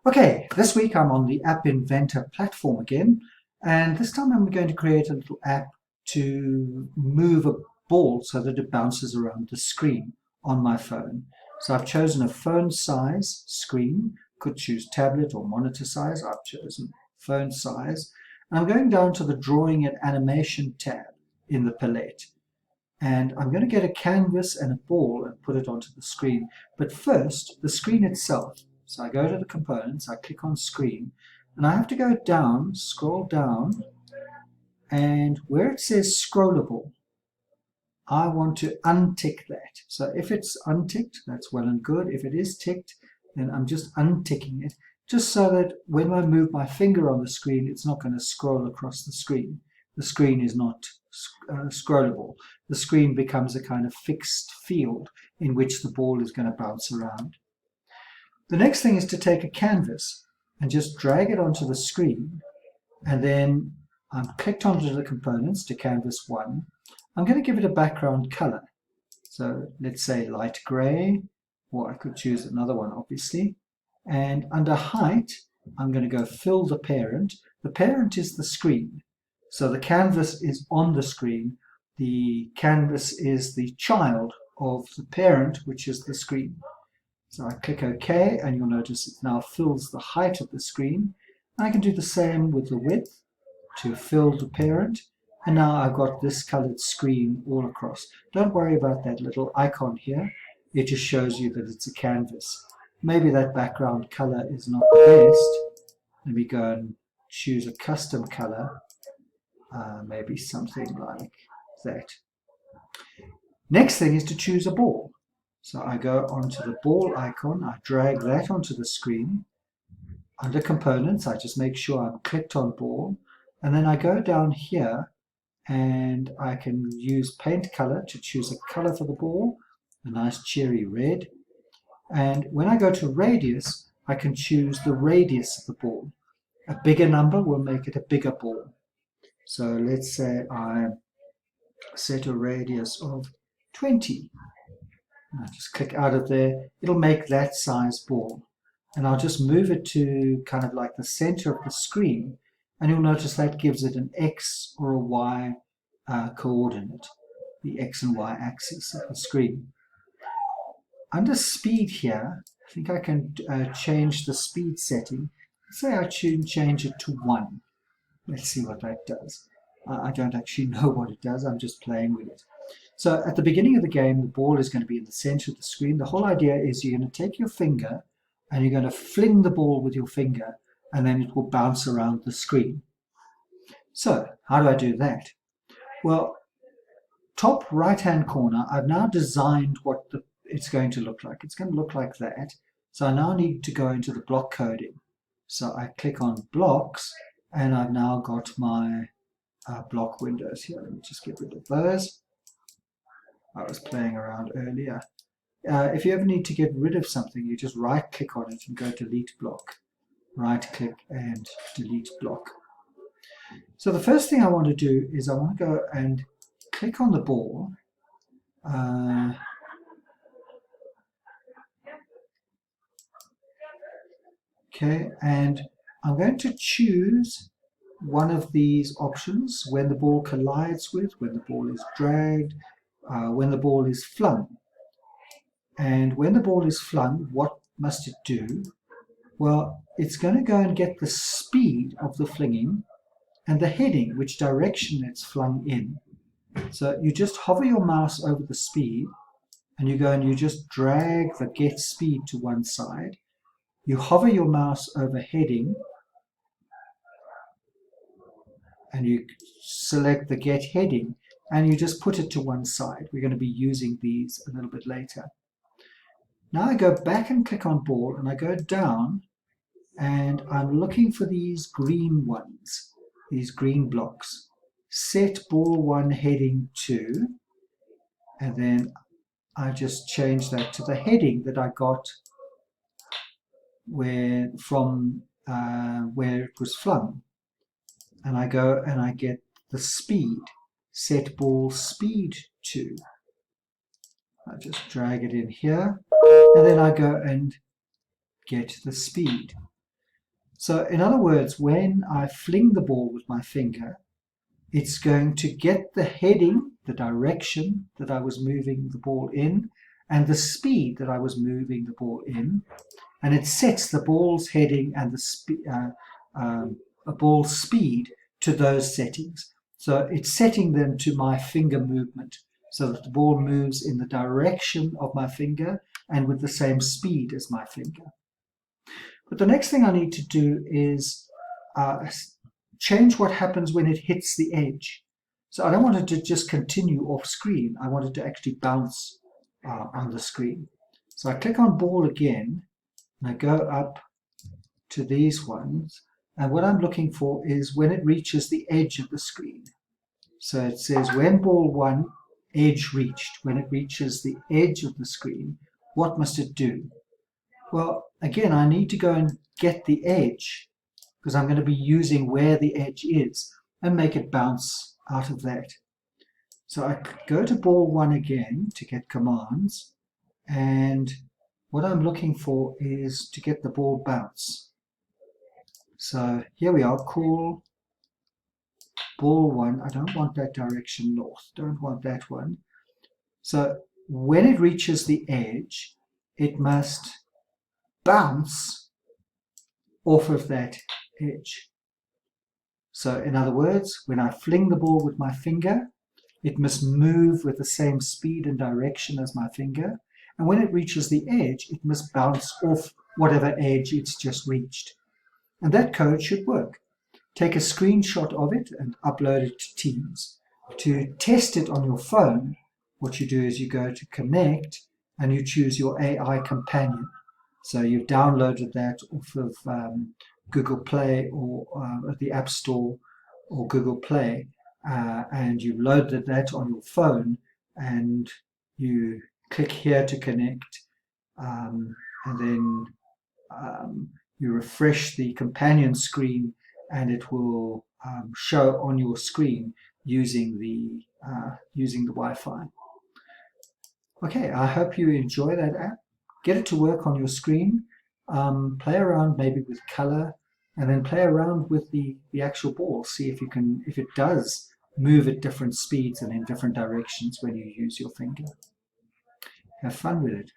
Okay, this week I'm on the App Inventor platform again, and this time I'm going to create a little app to move a ball so that it bounces around the screen on my phone. So I've chosen a phone size screen, could choose tablet or monitor size. I've chosen phone size. And I'm going down to the Drawing and Animation tab in the palette. And I'm going to get a canvas and a ball and put it onto the screen. But first, the screen itself. So I go to the components, I click on screen, and I have to go down, scroll down, and where it says scrollable, I want to untick that. So if it's unticked, that's well and good. If it is ticked, then I'm just unticking it, just so that when I move my finger on the screen, it's not going to scroll across the screen. The screen is not scrollable. The screen becomes a kind of fixed field in which the ball is going to bounce around. The next thing is to take a canvas and just drag it onto the screen, and then I'm clicked onto the components to canvas 1. I'm going to give it a background color. So let's say light gray, or I could choose another one obviously. And under height, I'm going to go fill the parent. The parent is the screen. So the canvas is on the screen. The canvas is the child of the parent, which is the screen. So I click OK, and you'll notice it now fills the height of the screen. I can do the same with the width to fill the parent. And now I've got this colored screen all across. Don't worry about that little icon here. It just shows you that it's a canvas. Maybe that background color is not the best. Let me go and choose a custom color. Maybe something like that. Next thing is to choose a ball. So I go onto the ball icon, I drag that onto the screen. Under components, I just make sure I'm clicked on ball, and then I go down here and I can use paint color to choose a color for the ball, a nice cherry red. And when I go to radius, I can choose the radius of the ball. A bigger number will make it a bigger ball. So let's say I set a radius of 20. I just click out of there. It'll make that size ball. And I'll just move it to kind of like the center of the screen. And you'll notice that gives it an X or a Y coordinate, the X and Y axis of the screen. Under speed here, I think I can change the speed setting. Say I change it to 1. Let's see what that does. I don't actually know what it does. I'm just playing with it. So at the beginning of the game, the ball is going to be in the center of the screen. The whole idea is you're going to take your finger and you're going to fling the ball with your finger, and then it will bounce around the screen. So how do I do that? Well, top right-hand corner, I've now designed what it's going to look like. It's going to look like that. So I now need to go into the block coding. So I click on blocks, and I've now got my block windows here. Let me just get rid of those. I was playing around earlier. If you ever need to get rid of something, you just right-click on it and go delete block. Right-click and delete block. So the first thing I want to do is I want to go and click on the ball. Okay, and I'm going to choose one of these options: when the ball collides with, when the ball is dragged, when the ball is flung. And when the ball is flung, what must it do? Well, it's going to go and get the speed of the flinging and the heading, which direction it's flung in. So you just hover your mouse over the speed, and you go and you just drag the get speed to one side. You hover your mouse over heading, and you select the get heading, and you just put it to one side. We're going to be using these a little bit later. Now I go back and click on ball, and I go down, and I'm looking for these green ones, these green blocks. Set ball 1 heading 2, and then I just change that to the heading that I got from where it was flung. And I go and I get the speed. Set ball speed 2. I just drag it in here, and then I go and get the speed. So in other words, when I fling the ball with my finger, it's going to get the heading, the direction that I was moving the ball in, and the speed that I was moving the ball in, and it sets the ball's heading and the ball's speed to those settings. So it's setting them to my finger movement so that the ball moves in the direction of my finger and with the same speed as my finger. But the next thing I need to do is change what happens when it hits the edge. So I don't want it to just continue off screen. I want it to actually bounce on the screen. So I click on ball again, and I go up to these ones. And what I'm looking for is when it reaches the edge of the screen. So it says when ball 1, edge reached. When it reaches the edge of the screen, what must it do? Well, again, I need to go and get the edge because I'm going to be using where the edge is and make it bounce out of that. So I go to ball 1 again to get commands, and what I'm looking for is to get the ball bounce. So here we are, call ball 1. I don't want that direction north, don't want that one. So when it reaches the edge, it must bounce off of that edge. So in other words, when I fling the ball with my finger, it must move with the same speed and direction as my finger. And when it reaches the edge, it must bounce off whatever edge it's just reached. And that code should work. Take a screenshot of it and upload it to Teams. To test it on your phone, what you do is you go to Connect and you choose your AI companion. So you've downloaded that off of Google Play or the App Store or Google Play, and you've loaded that on your phone, and you click here to connect, and then you refresh the companion screen, and it will show on your screen using the Wi-Fi. Okay, I hope you enjoy that app. Get it to work on your screen. Play around maybe with color, and then play around with the actual ball. See if it does move at different speeds and in different directions when you use your finger. Have fun with it.